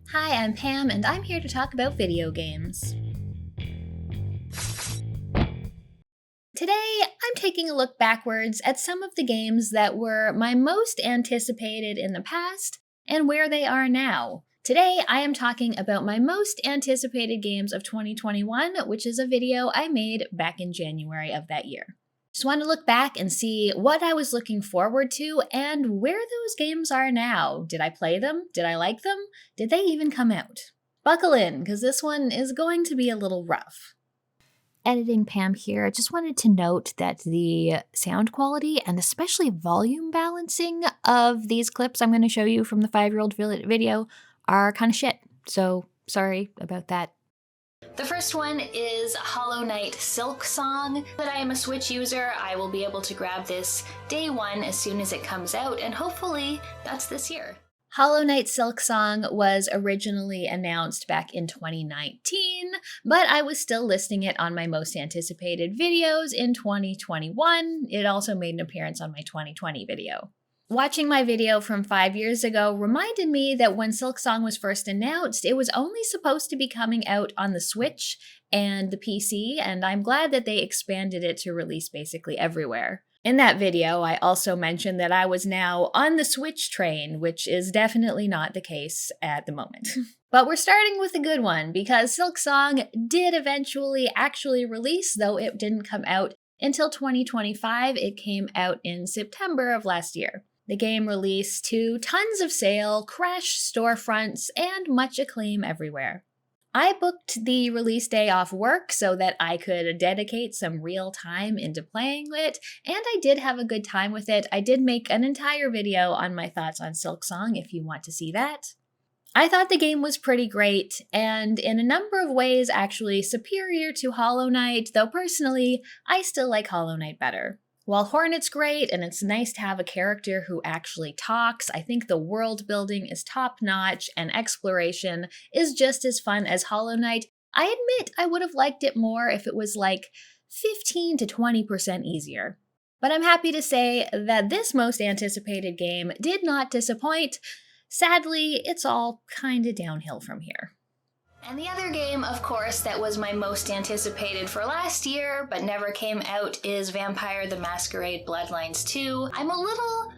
Hi, I'm Pam, and I'm here to talk about video games. Today, I'm taking a look backwards at some of the games that were my most anticipated in the past and where they are now. Today, I am talking about my most anticipated games of 2021, which is a video I made back in January of that year. Just want to look back and see what I was looking forward to and where those games are now. Did I play them? Did I like them? Did they even come out? Buckle in, because this one is going to be a little rough. Editing Pam here. I just wanted to note that the sound quality and especially volume balancing of these clips I'm going to show you from the 5-year-old video are kind of shit. So sorry about that. The first one is Hollow Knight Silksong. That I am a Switch user, I will be able to grab this day one as soon as it comes out, and hopefully that's this year. Hollow Knight Silksong was originally announced back in 2019, but I was still listing it on my most anticipated videos in 2021. It also made an appearance on my 2020 video. Watching my video from 5 years ago reminded me that when Silksong was first announced, it was only supposed to be coming out on the Switch and the PC, and I'm glad that they expanded it to release basically everywhere. In that video, I also mentioned that I was now on the Switch train, which is definitely not the case at the moment. But we're starting with a good one, because Silksong did eventually actually release, though it didn't come out until 2025. It came out in September of last year. The game released to tons of sale, crashed storefronts, and much acclaim everywhere. I booked the release day off work so that I could dedicate some real time into playing it, and I did have a good time with it. I did make an entire video on my thoughts on Silksong if you want to see that. I thought the game was pretty great, and in a number of ways actually superior to Hollow Knight, though personally, I still like Hollow Knight better. While Hornet's great, and it's nice to have a character who actually talks, I think the world building is top-notch, and exploration is just as fun as Hollow Knight. I admit I would have liked it more if it was like 15 to 20% easier. But I'm happy to say that this most anticipated game did not disappoint. Sadly, it's all kinda downhill from here. And the other game, of course, that was my most anticipated for last year, but never came out, is Vampire the Masquerade Bloodlines 2. I'm a little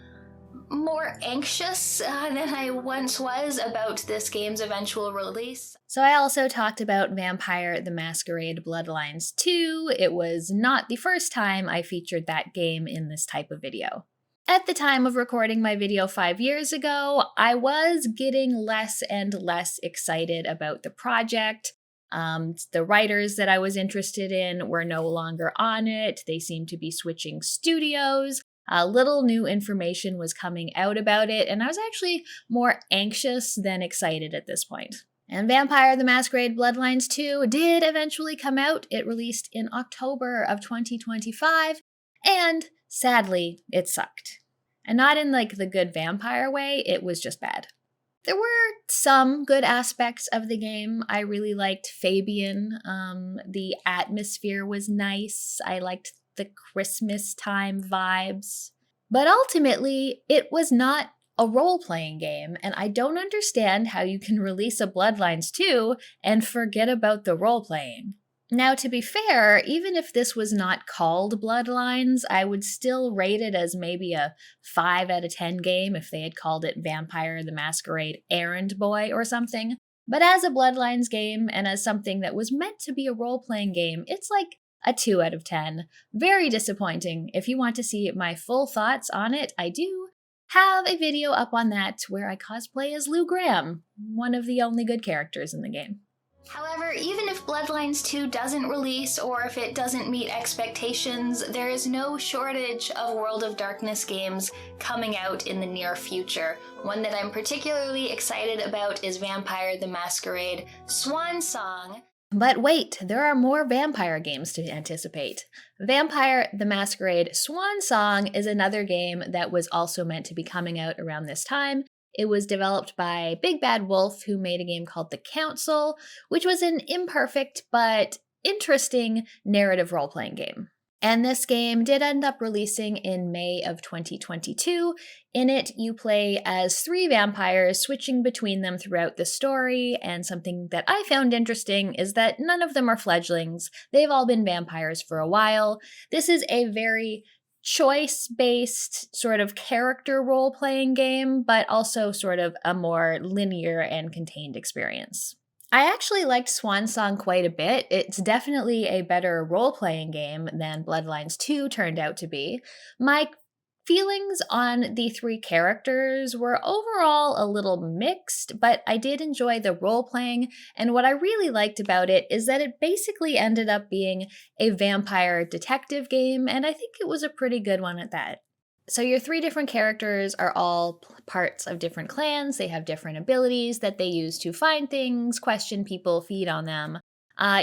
more anxious than I once was about this game's eventual release. So I also talked about Vampire the Masquerade Bloodlines 2. It was not the first time I featured that game in this type of video. At the time of recording my video 5 years ago, I was getting less and less excited about the project. The writers that I was interested in were no longer on it. They seemed to be switching studios. Little new information was coming out about it, and I was actually more anxious than excited at this point. And Vampire the Masquerade Bloodlines 2 did eventually come out. It released in October of 2025, and sadly, it sucked. And not in like the good vampire way, it was just bad. There were some good aspects of the game. I really liked Fabian. The atmosphere was nice. I liked the Christmas time vibes. But ultimately, it was not a role-playing game, and I don't understand how you can release a Bloodlines 2 and forget about the role-playing. Now, to be fair, even if this was not called Bloodlines, I would still rate it as maybe a 5 out of 10 game if they had called it Vampire the Masquerade Errand Boy or something. But as a Bloodlines game, and as something that was meant to be a role-playing game, it's like a 2 out of 10. Very disappointing. If you want to see my full thoughts on it, I do have a video up on that where I cosplay as Lou Graham, one of the only good characters in the game. However, even if Bloodlines 2 doesn't release, or if it doesn't meet expectations, there is no shortage of World of Darkness games coming out in the near future. One that I'm particularly excited about is Vampire the Masquerade Swansong. But wait, there are more vampire games to anticipate. Vampire the Masquerade Swansong is another game that was also meant to be coming out around this time. It was developed by Big Bad Wolf, who made a game called The Council, which was an imperfect but interesting narrative role-playing game. And this game did end up releasing in May of 2022. In it, you play as 3 vampires, switching between them throughout the story, and something that I found interesting is that none of them are fledglings. They've all been vampires for a while. This is a very choice-based sort of character role-playing game, but also sort of a more linear and contained experience. I actually liked Swansong quite a bit. It's definitely a better role-playing game than Bloodlines 2 turned out to be. My feelings on the 3 characters were overall a little mixed, but I did enjoy the role-playing, and what I really liked about it is that it basically ended up being a vampire detective game, and I think it was a pretty good one at that. So your 3 different characters are all parts of different clans. They have different abilities that they use to find things, question people, feed on them.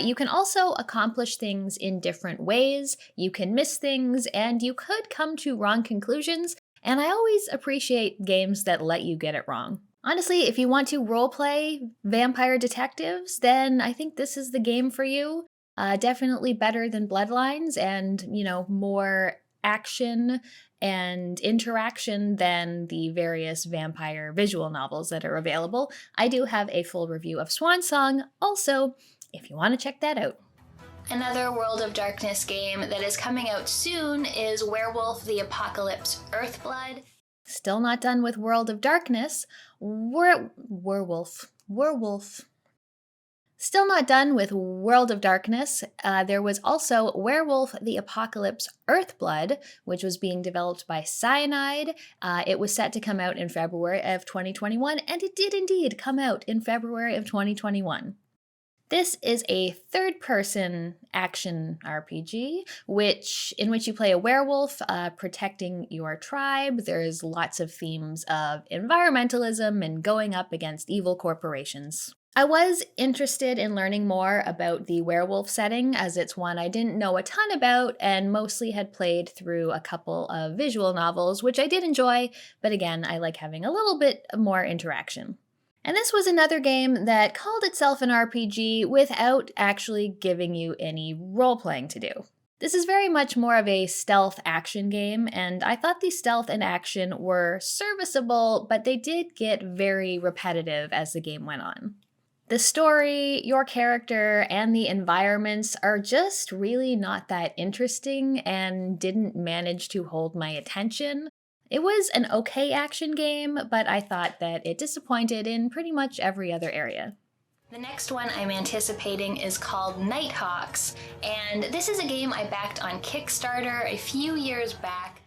You can also accomplish things in different ways. You can miss things, and you could come to wrong conclusions, and I always appreciate games that let you get it wrong. Honestly, if you want to roleplay vampire detectives, then I think this is the game for you. Definitely better than Bloodlines and, more action and interaction than the various vampire visual novels that are available. I do have a full review of Swansong also, if you want to check that out. Another World of Darkness game that is coming out soon is Werewolf the Apocalypse Earthblood. Still not done with World of Darkness. Werewolf. Still not done with World of Darkness. There was also Werewolf the Apocalypse Earthblood, which was being developed by Cyanide. It was set to come out in February of 2021, and it did indeed come out in February of 2021. This is a third-person action RPG, in which you play a werewolf protecting your tribe. There's lots of themes of environmentalism and going up against evil corporations. I was interested in learning more about the werewolf setting, as it's one I didn't know a ton about and mostly had played through a couple of visual novels, which I did enjoy, but again, I like having a little bit more interaction. And this was another game that called itself an RPG without actually giving you any role-playing to do. This is very much more of a stealth action game, and I thought the stealth and action were serviceable, but they did get very repetitive as the game went on. The story, your character, and the environments are just really not that interesting and didn't manage to hold my attention. It was an okay action game, but I thought that it disappointed in pretty much every other area. The next one I'm anticipating is called Nighthawks, and this is a game I backed on Kickstarter a few years back.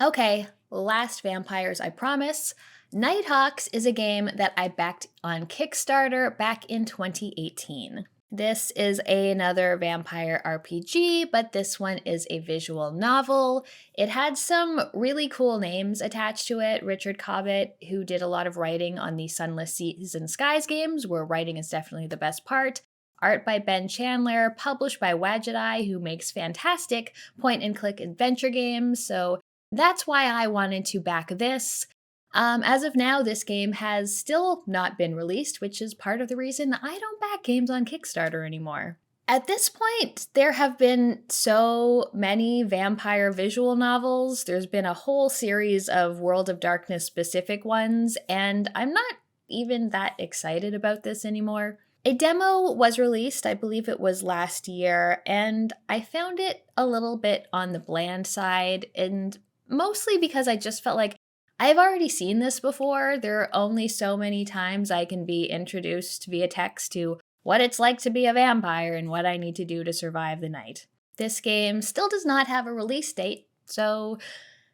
Okay, last vampires, I promise. Nighthawks is a game that I backed on Kickstarter back in 2018. This is another vampire RPG, but this one is a visual novel. It had some really cool names attached to it. Richard Cobbett, who did a lot of writing on the Sunless Seas and Skies games, where writing is definitely the best part. Art by Ben Chandler, published by Wadjet, who makes fantastic point-and-click adventure games, so that's why I wanted to back this. As of now, this game has still not been released, which is part of the reason I don't back games on Kickstarter anymore. At this point, there have been so many vampire visual novels. There's been a whole series of World of Darkness specific ones, and I'm not even that excited about this anymore. A demo was released, I believe it was last year, and I found it a little bit on the bland side, and mostly because I just felt like I've already seen this before. There are only so many times I can be introduced via text to what it's like to be a vampire and what I need to do to survive the night. This game still does not have a release date, so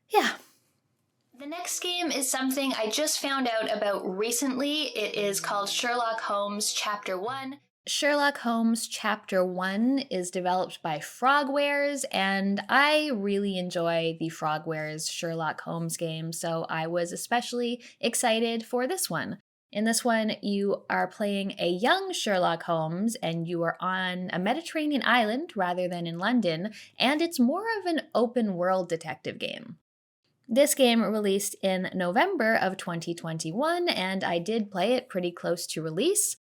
yeah. The next game is something I just found out about recently. It is called Sherlock Holmes Chapter 1. Sherlock Holmes Chapter 1 is developed by Frogwares, and I really enjoy the Frogwares Sherlock Holmes game, so I was especially excited for this one. In this one, you are playing a young Sherlock Holmes, and you are on a Mediterranean island rather than in London, and it's more of an open-world detective game. This game released in November of 2021, and I did play it pretty close to release.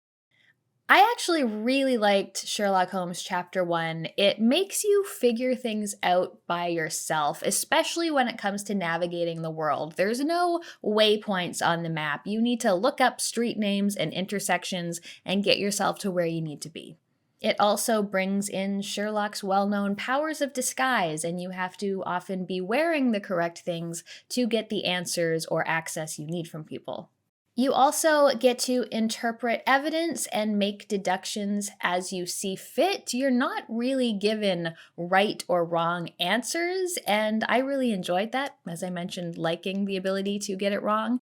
I actually really liked Sherlock Holmes Chapter 1. It makes you figure things out by yourself, especially when it comes to navigating the world. There's no waypoints on the map. You need to look up street names and intersections and get yourself to where you need to be. It also brings in Sherlock's well-known powers of disguise, and you have to often be wearing the correct things to get the answers or access you need from people. You also get to interpret evidence and make deductions as you see fit. You're not really given right or wrong answers, and I really enjoyed that, as I mentioned, liking the ability to get it wrong.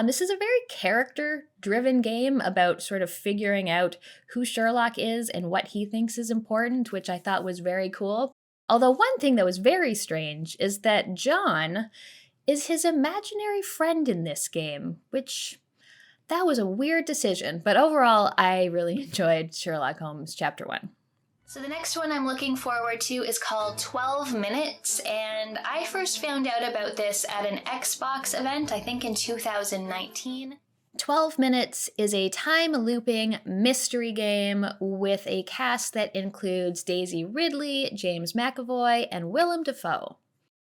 This is a very character-driven game about sort of figuring out who Sherlock is and what he thinks is important, which I thought was very cool. Although one thing that was very strange is that John is his imaginary friend in this game, which that was a weird decision, but overall, I really enjoyed Sherlock Holmes Chapter 1. So the next one I'm looking forward to is called 12 Minutes, and I first found out about this at an Xbox event, I think in 2019. 12 Minutes is a time-looping mystery game with a cast that includes Daisy Ridley, James McAvoy, and Willem Dafoe.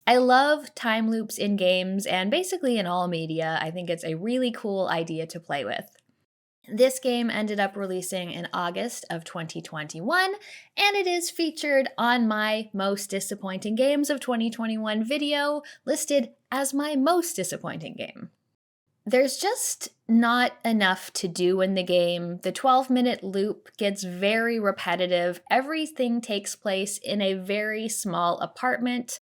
I love time loops in games and basically in all media. I think it's a really cool idea to play with. This game ended up releasing in August of 2021, and it is featured on my most disappointing games of 2021 video, listed as my most disappointing game. There's just not enough to do in the game. The 12-minute loop gets very repetitive. Everything takes place in a very small apartment.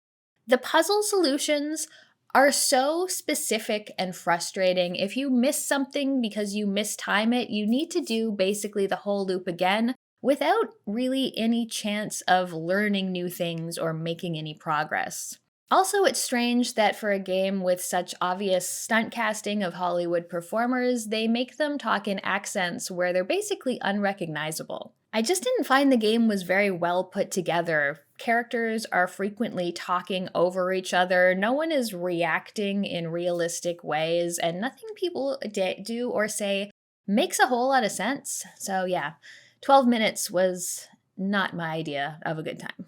The puzzle solutions are so specific and frustrating. If you miss something because you mistime it, you need to do basically the whole loop again without really any chance of learning new things or making any progress. Also, it's strange that for a game with such obvious stunt casting of Hollywood performers, they make them talk in accents where they're basically unrecognizable. I just didn't find the game was very well put together. Characters are frequently talking over each other, no one is reacting in realistic ways, and nothing people do or say makes a whole lot of sense. So yeah, 12 minutes was not my idea of a good time.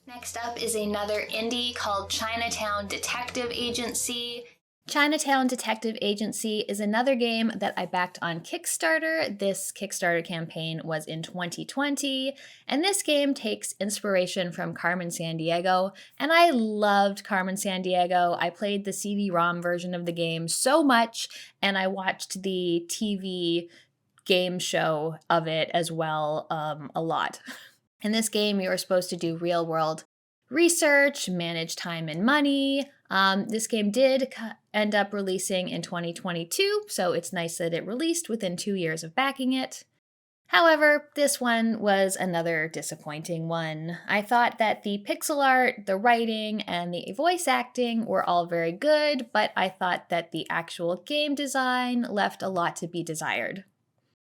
Next up is another indie called Chinatown Detective Agency. Chinatown Detective Agency is another game that I backed on Kickstarter. This Kickstarter campaign was in 2020, and this game takes inspiration from Carmen Sandiego, and I loved Carmen Sandiego. I played the CD-ROM version of the game so much, and I watched the TV game show of it as well a lot. In this game, you are supposed to do real-world research, manage time and money. This game did end up releasing in 2022, so it's nice that it released within 2 years of backing it. However, this one was another disappointing one. I thought that the pixel art, the writing, and the voice acting were all very good, but I thought that the actual game design left a lot to be desired.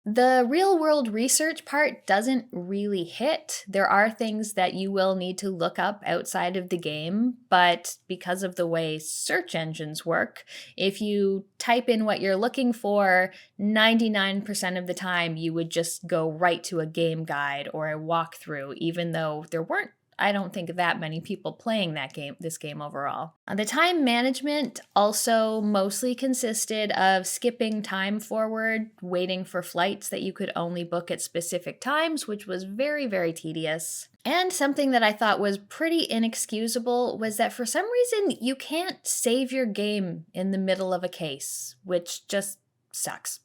The real-world research part doesn't really hit. There are things that you will need to look up outside of the game, but because of the way search engines work, if you type in what you're looking for, 99% of the time you would just go right to a game guide or a walkthrough, even though there weren't, I don't think, that many people playing this game overall. The time management also mostly consisted of skipping time forward, waiting for flights that you could only book at specific times, which was very, very tedious. And something that I thought was pretty inexcusable was that for some reason you can't save your game in the middle of a case, which just sucks.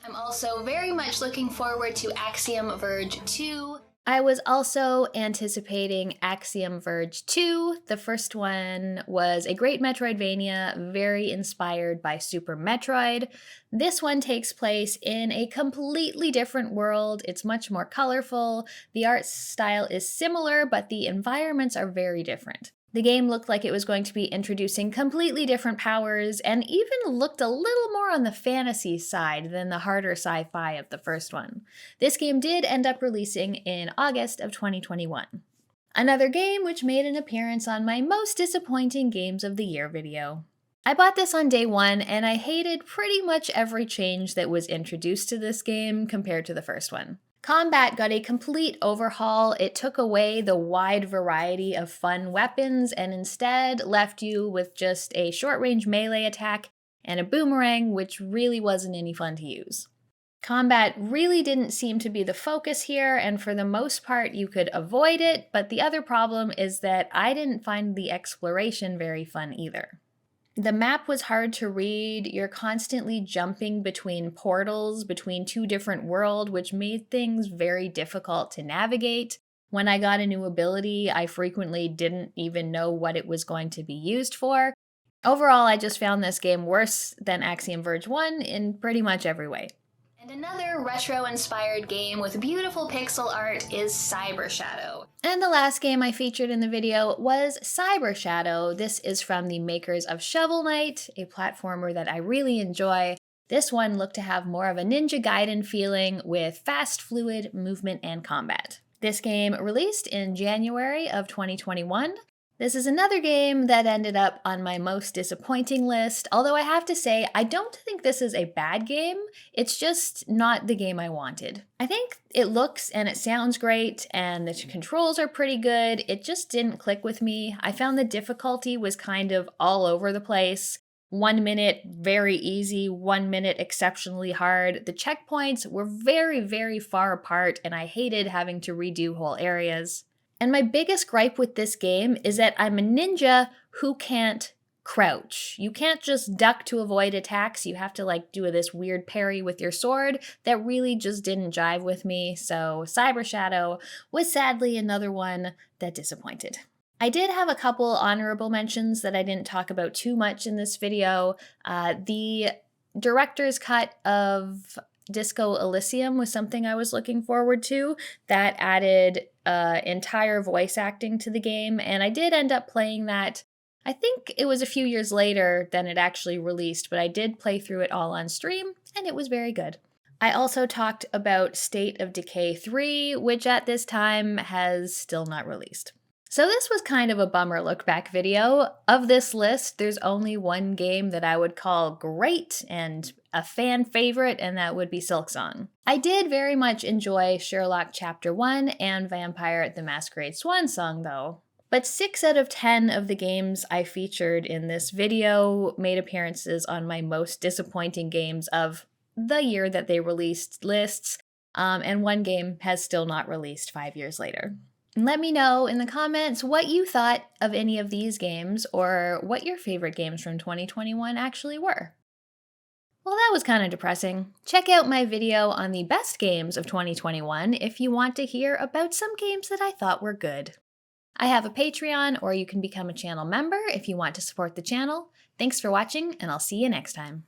I'm also very much looking forward to Axiom Verge 2. I was also anticipating Axiom Verge 2. The first one was a great Metroidvania, very inspired by Super Metroid. This one takes place in a completely different world. It's much more colorful. The art style is similar, but the environments are very different. The game looked like it was going to be introducing completely different powers and even looked a little more on the fantasy side than the harder sci-fi of the first one. This game did end up releasing in August of 2021. Another game which made an appearance on my most disappointing games of the year video. I bought this on day one, and I hated pretty much every change that was introduced to this game compared to the first one. Combat got a complete overhaul. It took away the wide variety of fun weapons and instead left you with just a short-range melee attack and a boomerang, which really wasn't any fun to use. Combat really didn't seem to be the focus here, and for the most part you could avoid it, but the other problem is that I didn't find the exploration very fun either. The map was hard to read. You're constantly jumping between portals, between two different worlds, which made things very difficult to navigate. When I got a new ability, I frequently didn't even know what it was going to be used for. Overall, I just found this game worse than Axiom Verge 1 in pretty much every way. And another retro-inspired game with beautiful pixel art is Cybershadow. And the last game I featured in the video was Cybershadow. This is from the makers of Shovel Knight, a platformer that I really enjoy. This one looked to have more of a Ninja Gaiden feeling with fast, fluid movement and combat. This game released in January of 2021. This is another game that ended up on my most disappointing list, although I have to say, I don't think this is a bad game, it's just not the game I wanted. I think it looks and it sounds great, and the controls are pretty good, it just didn't click with me. I found the difficulty was kind of all over the place. 1 minute, very easy, 1 minute, exceptionally hard. The checkpoints were very, very far apart, and I hated having to redo whole areas. And my biggest gripe with this game is that I'm a ninja who can't crouch. You can't just duck to avoid attacks. You have to do this weird parry with your sword. That really just didn't jive with me. So Cybershadow was sadly another one that disappointed. I did have a couple honorable mentions that I didn't talk about too much in this video. The director's cut of Disco Elysium was something I was looking forward to. That added entire voice acting to the game, and I did end up playing that. I think it was a few years later than it actually released, but I did play through it all on stream, and it was very good. I also talked about State of Decay 3, which at this time has still not released. So this was kind of a bummer look back video. Of this list, there's only one game that I would call great and a fan favorite, and that would be Silksong. I did very much enjoy Sherlock Chapter 1 and Vampire the Masquerade Swansong though. But 6 out of 10 of the games I featured in this video made appearances on my most disappointing games of the year that they released lists, and one game has still not released 5 years later. Let me know in the comments what you thought of any of these games, or what your favorite games from 2021 actually were. Well, that was kind of depressing. Check out my video on the best games of 2021 if you want to hear about some games that I thought were good. I have a Patreon, or you can become a channel member if you want to support the channel. Thanks for watching, and I'll see you next time.